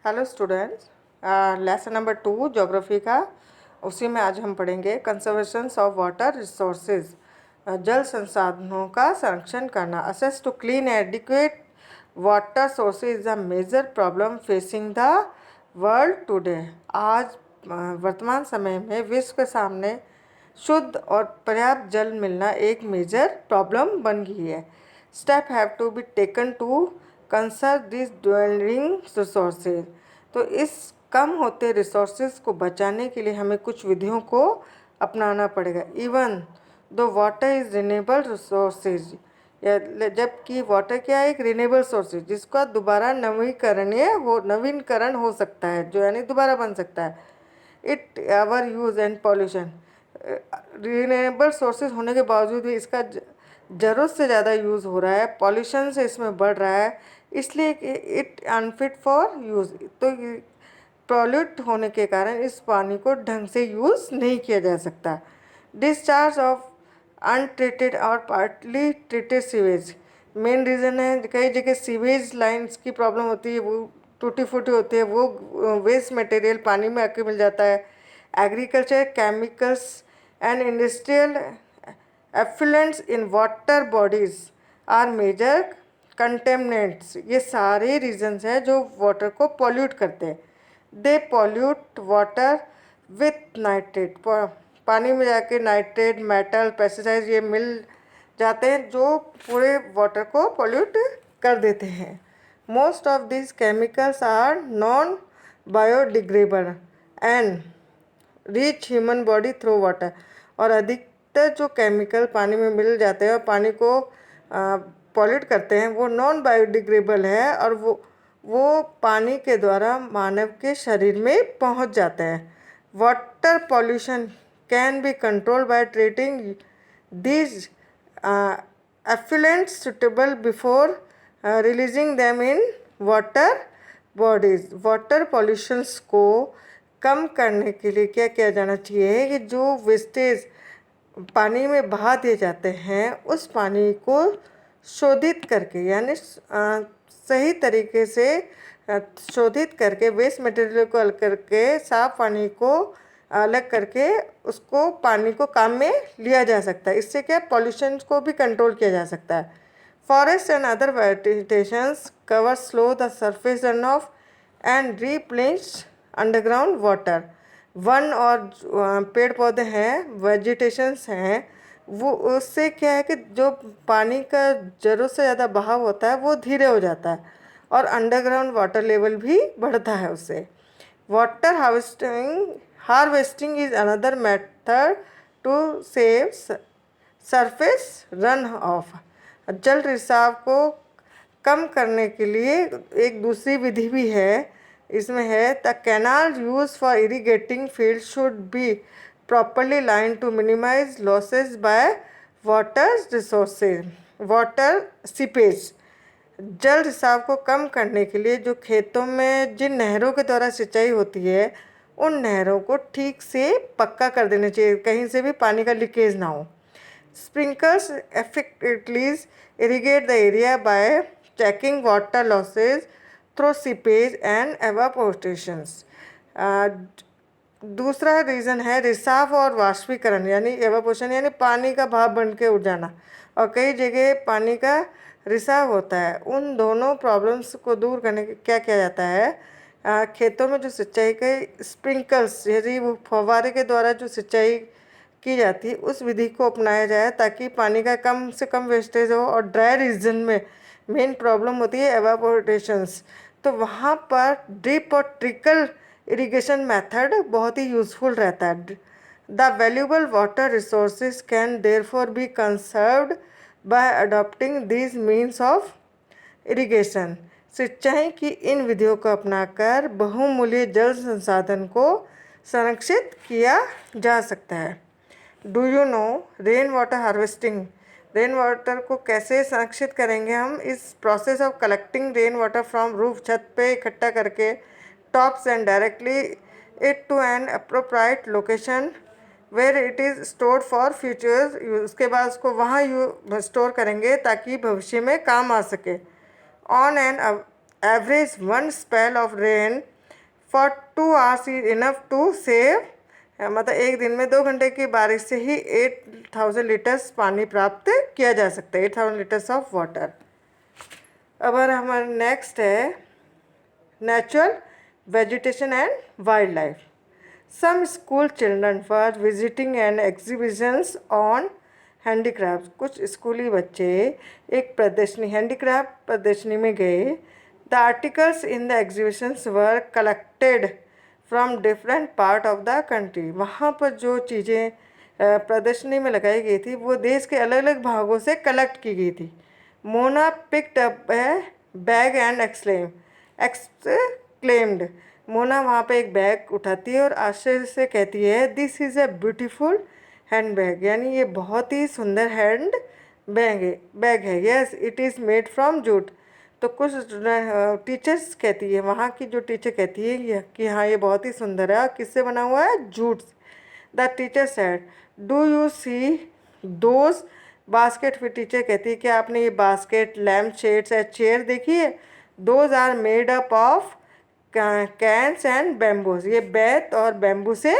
Hello students, lesson number 2 geography का। उसी में आज हम पढ़ेंगे कंजर्वेशन ऑफ वाटर रिसोर्सेज, जल संसाधनों का संरक्षण करना। Access to clean adequate water sources is a major problem facing the world today. आज वर्तमान समय में विश्व के सामने शुद्ध और पर्याप्त जल मिलना एक मेजर प्रॉब्लम बन गई है। Step have to be taken to conserve this dwindling resources. तो इस कम होते रिसोर्सेज को बचाने के लिए हमें कुछ विधियों को अपनाना पड़ेगा। Even though water is renewable resources, जबकि वाटर क्या है, एक रिन्यूएबल सोर्सेज जिसका दोबारा नवीनकरण हो सकता है, जो यानी दोबारा बन सकता है। It our use and pollution, renewable sources होने के बावजूद भी इसका ज़रूरत से ज़्यादा यूज़ हो रहा है, पॉल्यूशन से इसमें बढ़ रहा है, इसलिए इट अनफिट फॉर यूज़। तो पॉल्यूट होने के कारण इस पानी को ढंग से यूज़ नहीं किया जा सकता। डिस्चार्ज ऑफ अनट्रीटेड और partly treated sewage main reason है। कई जगह सीवेज लाइन्स की प्रॉब्लम होती है, वो टूटी फूटी होती है, वो वेस्ट मटेरियल पानी में आके मिल जाता है। Agriculture chemicals and industrial effluents in water bodies are major contaminants. ये सारे रीजंस हैं जो वाटर को पॉल्यूट करते हैं। दे पॉल्यूट वाटर विथ नाइट्रेट, पानी में जाके नाइट्रेट, मेटल, पेस्टिसाइड्स ये मिल जाते हैं जो पूरे वाटर को पॉल्यूट कर देते हैं। Most of this chemicals are non biodegradable and reach human body through water. और अधिकतर जो केमिकल पानी में मिल जाते हैं और पानी को पॉल्यूट करते हैं वो नॉन बायोडिग्रेडेबल है, और वो पानी के द्वारा मानव के शरीर में पहुंच जाते हैं। Water pollution can be control by treating these effluents suitable before releasing them in water bodies। Water pollutions को कम करने के लिए क्या किया जाना चाहिए कि जो वेस्टेज पानी में बहा दिए जाते हैं उस पानी को शोधित करके, यानी सही तरीके से शोधित करके, वेस्ट मटेरियल को अलग करके, साफ पानी को अलग करके उसको पानी को काम में लिया जा सकता है। इससे क्या पॉल्यूशन को भी कंट्रोल किया जा सकता है। Forest and other vegetations cover slow the surface run of and replenish underground water. One और पेड़ पौधे हैं, वेजिटेशंस हैं, वो उससे क्या है कि जो पानी का ज़रूरत से ज़्यादा बहाव होता है वो धीरे हो जाता है और अंडरग्राउंड वाटर लेवल भी बढ़ता है उससे। Water harvesting is another method to save surface run off. जल रिसाव को कम करने के लिए एक दूसरी विधि भी है, इसमें है the canal use for irrigating field should be properly line to minimise losses by water resources. Water seepage, जल रिसाव को कम करने के लिए जो खेतों में जिन नहरों के द्वारा सिंचाई होती है उन नहरों को ठीक से पक्का कर देना चाहिए, कहीं से भी पानी का लीकेज ना हो। Sprinklers effectively irrigate the area by checking water losses through seepage and evaporations। दूसरा रीज़न है रिसाव और वाष्पीकरण, यानी एवापोरेशन, यानी पानी का भाप बन के उड़ जाना, और कई जगह पानी का रिसाव होता है। उन दोनों प्रॉब्लम्स को दूर करने के क्या किया जाता है, खेतों में जो सिंचाई के स्प्रिंकल्स, यदि वो फव्वारे के द्वारा जो सिंचाई की जाती है उस विधि को अपनाया जाए ताकि पानी का कम से कम वेस्टेज हो। और ड्राई रीजन में मेन प्रॉब्लम होती है एवापोरेशंस, तो वहाँ पर ड्रिप और ट्रिकल इरिगेशन मेथड बहुत ही यूज़फुल रहता है। The valuable water resources can therefore be conserved by adopting these means of irrigation. सिंचाई की इन विधियों को अपनाकर बहुमूल्य जल संसाधन को संरक्षित किया जा सकता है। Do you know rain water harvesting? Rain water को कैसे संरक्षित करेंगे हम? इस process of collecting rain water from roof, छत पे इकट्ठा करके tops and directly it to an appropriate location where it is stored for future. उसके बाद उसको वहाँ स्टोर करेंगे ताकि भविष्य में काम आ सके। On an average one spell of rain for 2 hours is enough to save, मतलब एक दिन में 2 घंटे की बारिश से ही 8000 लीटर्स पानी प्राप्त किया जा सकता है, 8000 लीटर्स ऑफ वाटर। अब हमारा नेक्स्ट है natural vegetation and wildlife. Some school children were visiting an exhibitions on handicraft. कुछ स्कूली बच्चे एक प्रदर्शनी, हैंडीक्राफ्ट प्रदर्शनी में गए। The articles in the exhibitions were collected from different part of the country. वहाँ पर जो चीज़ें प्रदर्शनी में लगाई गई थी वो देश के अलग अलग भागों से कलेक्ट की गई थी। Mona picked up A bag and exclaimed. Mona वहाँ पे एक बैग उठाती है और आश्चर्य से कहती है, this is a beautiful hand bag, यानी ये बहुत ही सुंदर हैंड बैग है। Yes it is made from jute. तो कुछ टीचर्स कहती है, वहाँ की जो टीचर कहती है कि हाँ ये बहुत ही सुंदर है, और किससे बना हुआ है, jute. The teacher said, do you see those basket. फिर टीचर कहती है कि आपने ये बास्केट, लैम्प शेड्स या चेयर देखी है, those are made up of canes and bamboos. ये बेत और बैम्बू से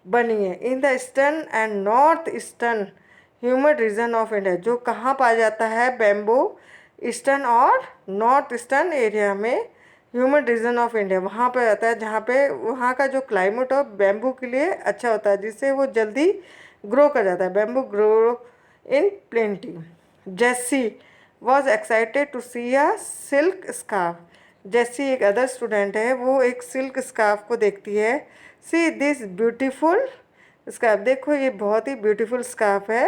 बनी है। In the eastern and north eastern humid region of India. जो कहाँ पाया जाता है बैम्बू, ईस्टर्न और नॉर्थ ईस्टर्न एरिया में, ह्यूमड रीजन ऑफ इंडिया वहाँ पे आता है, जहाँ पे वहाँ का जो क्लाइमेट हो बैम्बू के लिए अच्छा होता है, जिससे वो जल्दी ग्रो कर जाता है। Bamboo grow in plenty. Jessie was excited to see a silk scarf. जैसी एक अदर स्टूडेंट है, वो एक सिल्क स्कार्फ को देखती है। सी दिस ब्यूटीफुल स्कार्फ, देखो ये बहुत ही ब्यूटीफुल स्कार्फ है।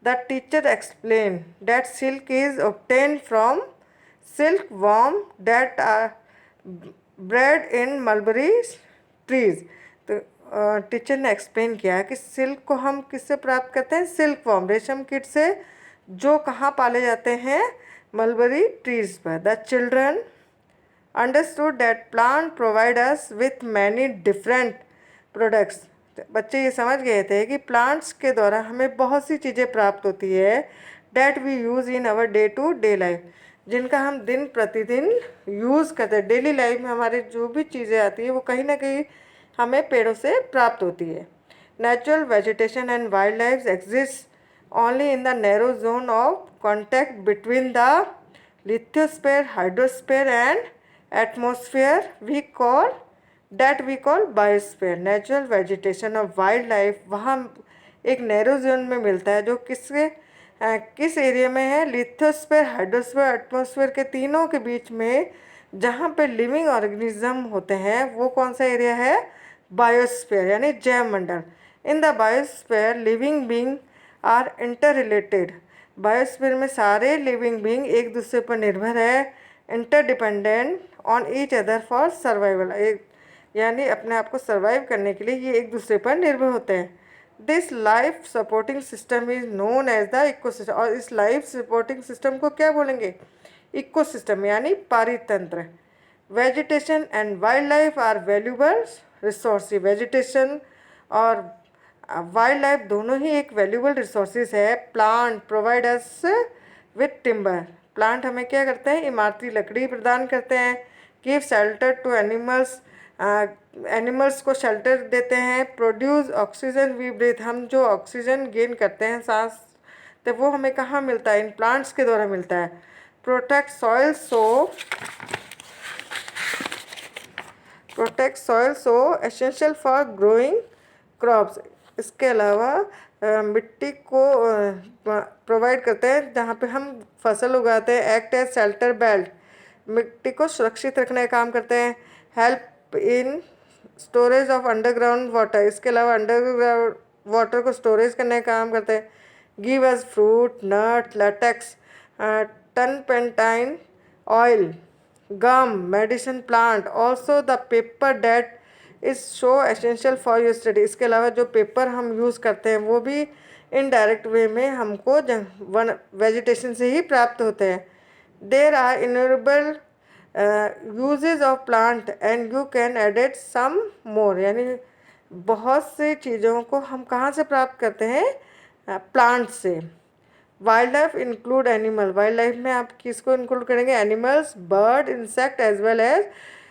The teacher explain that silk is obtain from silkworm that are bred in mulberry trees. तो टीचर ने एक्सप्लेन किया कि सिल्क को हम किससे प्राप्त करते हैं, सिल्क वॉर्म, रेशम कीट से, जो कहाँ पाले जाते हैं, मलबरी ट्रीज पर। The children understood that plant provide us with many different products. बच्चे ये समझ गए थे कि प्लांट्स के द्वारा हमें बहुत सी चीज़ें प्राप्त होती है, that we use in our day to day life, जिनका हम दिन प्रतिदिन यूज़ करते हैं। डेली लाइफ में हमारे जो भी चीज़ें आती है वो कहीं ना कहीं हमें पेड़ों से प्राप्त होती है। Natural vegetation and wildlife exist only in the narrow zone of contact between the lithosphere, hydrosphere and atmosphere we call biosphere. Natural vegetation और वाइल्ड लाइफ वहाँ एक नैरो जोन में मिलता है, जो किस एरिया में है, लिथोस्फीयर, हाइड्रोस्फीयर, एटमोसफियर के तीनों के बीच में, जहाँ पे लिविंग ऑर्गेनिज्म होते हैं, वो कौन सा एरिया है, बायोस्फीयर, यानी जैव मंडल। In the biosphere living being are interrelated. Biosphere में सारे लिविंग बींग एक दूसरे पर निर्भर है, interdependent on each other for survival, यानी अपने आप को सर्वाइव करने के लिए ये एक दूसरे पर निर्भर होते हैं। This life supporting system is known as the ecosystem. और इस लाइफ सपोर्टिंग सिस्टम को क्या बोलेंगे, इकोसिस्टम, यानी पारितंत्र। Vegetation and wildlife are valuable resource. Vegetation और वाइल्ड लाइफ दोनों ही एक वैल्यूबल रिसोर्सेज है। Plant provide us with timber. Plant हमें क्या करते हैं, इमारती लकड़ी प्रदान करते हैं। Give shelter to animals, animals को शेल्टर देते हैं। प्रोड्यूस ऑक्सीजन वी ब्रीथ, हम जो ऑक्सीजन गेन करते हैं सांस, तो वो हमें कहाँ मिलता है, इन प्लांट्स के द्वारा मिलता है। Protect soil so essential for growing crops. इसके अलावा मिट्टी को प्रोवाइड करते हैं जहाँ पे हम फसल उगाते हैं। एक्ट एज शेल्टर बेल्ट, मिट्टी को सुरक्षित रखने का काम करते हैं। Help in storage of underground water, इसके अलावा अंडरग्राउंड वाटर को स्टोरेज करने का काम करते हैं। Give us fruit, nut, latex, turpentine oil, gum, medicine plant, also the paper that is so essential for your study. इसके अलावा जो पेपर हम यूज़ करते हैं वो भी इनडायरेक्ट वे में हमको वेजिटेशन से ही प्राप्त होते हैं। There are innumerable uses of plant and you can edit some more, यानी बहुत सी चीज़ों को हम कहाँ से प्राप्त करते हैं, प्लांट से। Wildlife include animal, wildlife में आप किसको इंक्लूड करेंगे, animals, bird, insect as well as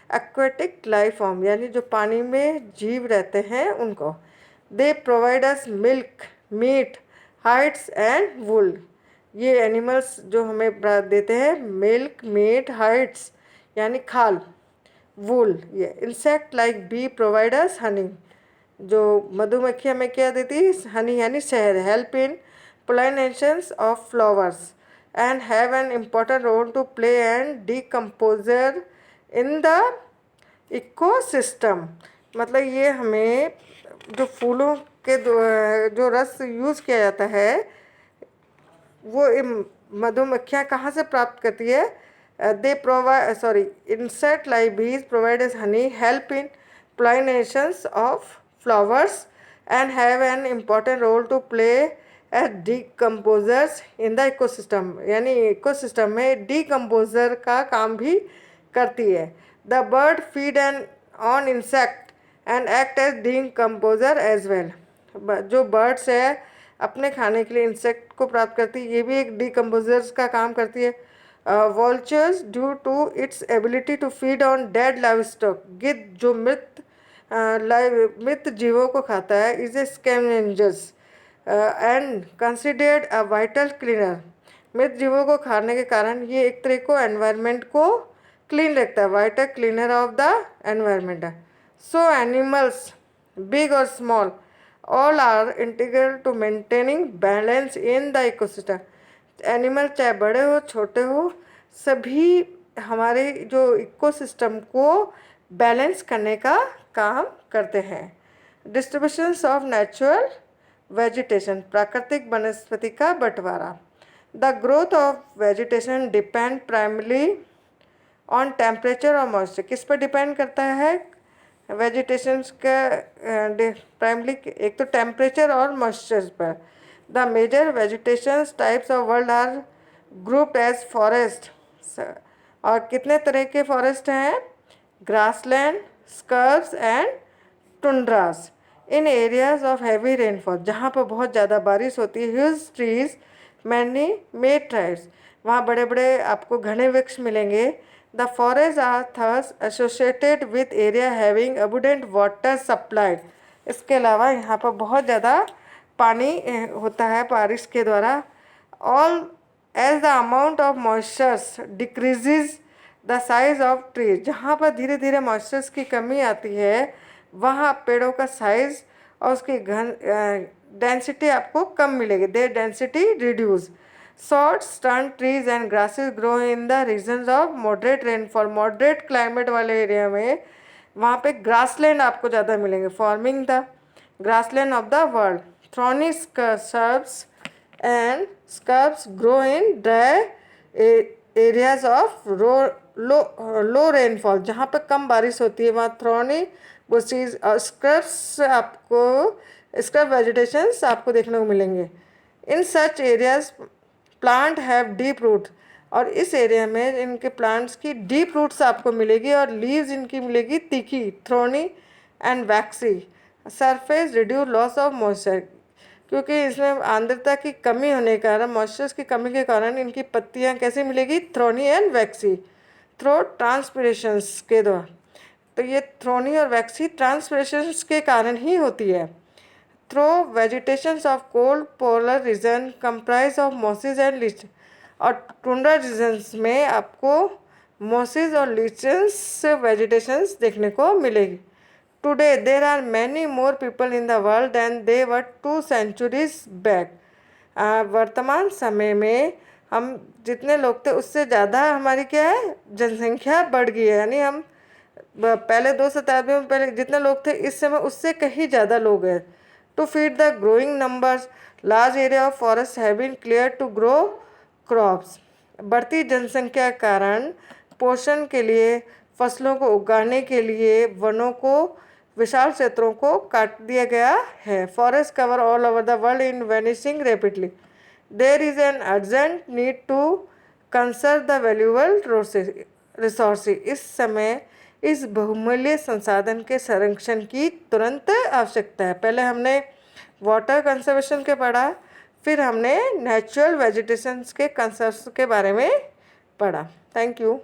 aquatic life form यानी जो पानी में जीव रहते हैं उनको। They provide us milk, meat, hides and wool. ये एनिमल्स जो हमें देते हैं मिल्क, मीट, हाइड्स यानी खाल, वुल। ये insect like bee provide us honey. जो मधुमक्खी हमें क्या देती है? हनी यानी शहद। Help in pollinations of flowers and have an important role to play and decomposer in the ecosystem. मतलब ये हमें जो फूलों के जो रस यूज़ किया जाता है वो मधुमक्खियाँ कहाँ से प्राप्त करती है? दे प्रोवाइड इंसेक्ट लाइक बीज provide S Honey, help in pollinations of flowers and have an important role to play as decomposers in the ecosystem। यानी इकोसिस्टम में डिकम्पोजर का काम भी करती है। The bird feed and on insect and act as decomposer as well. जो birds है अपने खाने के लिए इंसेक्ट को प्राप्त करती है, ये भी एक डिकम्पोजर्स का काम करती है। Vultures due to its ability to feed on dead livestock. गिद्ध जो मृत जीवों को खाता है is a scavengers and considered a vital cleaner. मृत जीवों को खाने के कारण ये एक तरह को एनवायरनमेंट को क्लीन रखता है, vital cleaner of the environment है। सो एनिमल्स बिग और small all are integral to maintaining balance in the ecosystem. Animal चाहे बड़े हो छोटे हो, सभी हमारे जो इकोसिस्टम को बैलेंस करने का काम करते हैं। डिस्ट्रीब्यूशंस ऑफ नेचुरल वेजिटेशन, प्राकृतिक वनस्पति का बंटवारा। The growth of vegetation depend primarily on temperature और मॉइस्चर। किस पर डिपेंड करता है वेजिटेशंस का? प्राइमरली एक तो टेम्परेचर और मॉइस्चर पर। The major vegetation types of world are grouped as forest. और कितने तरह के फॉरेस्ट हैं? Grassland, scrubs and tundras. In areas of heavy rainfall, जहाँ पर बहुत ज़्यादा बारिश होती है, huge trees many made tribes, वहाँ बड़े बड़े आपको घने वृक्ष मिलेंगे। The forest are thus associated with area having abundant water supply. इसके अलावा यहाँ पर बहुत ज़्यादा पानी होता है बारिश के द्वारा। All as the amount of moistures decreases the size of trees. जहाँ पर धीरे धीरे मॉइस्चर्स की कमी आती है वहाँ पेड़ों का साइज और उसकी डेंसिटी आपको कम मिलेगी। There density reduce. Short stern trees and grasses grow in the regions of moderate rainfall. Moderate climate वाले एरिया में वहाँ पे ग्रासलैंड आपको ज़्यादा मिलेंगे। Forming the grassland of the world. Thorny scrubs and scrubs grow in dry areas of low rainfall, जहाँ पे कम बारिश होती है वहाँ थ्रॉनी बुशेस और स्क्रब्स आपको स्क्रब वेजिटेशंस आपको देखने को मिलेंगे। In such areas plant have deep root. और इस एरिया में इनके प्लांट्स की डीप रूट्स आपको मिलेगी और लीव्स इनकी मिलेगी तीखी, thorny and vaccine. Surface reduce loss of moisture, क्योंकि इसमें आर्द्रता की कमी होने के कारण, मॉइस्चर की कमी के कारण इनकी पत्तियां कैसे मिलेगी? Thorny and vaccine. Throw transpirations के द्वारा। तो ये थ्रोनी और वैक्सी ट्रांसपिरेशंस के कारण ही होती है। Through vegetations of cold polar region comprise of mosses and lichen. और टुंड्रा रीजन्स में आपको मॉसेस और लीचेंस वेजिटेशंस देखने को मिलेगी। Today there are many more people in the world than they were 2 centuries back. वर्तमान समय में हम जितने लोग थे उससे ज़्यादा हमारी क्या है? जनसंख्या बढ़ गई है। यानी हम पहले 2 शताब्दियों में पहले जितने लोग थे इस समय उससे कहीं ज़्यादा लोग हैं। To feed the growing numbers large area of forest have been clear to grow crops. बढ़ती जनसंख्या के कारण पोषण के लिए, फसलों को उगाने के लिए वनों को, विशाल क्षेत्रों को काट दिया गया है। Forest cover all over the world in vanishing rapidly. There is an urgent need to conserve the valuable resource. इस समय इस बहुमूल्य संसाधन के संरक्षण की तुरंत आवश्यकता है। पहले हमने वाटर कंजर्वेशन के पढ़ा, फिर हमने नेचुरल वेजिटेशंस के कंजर्वेशन के बारे में पढ़ा। Thank you.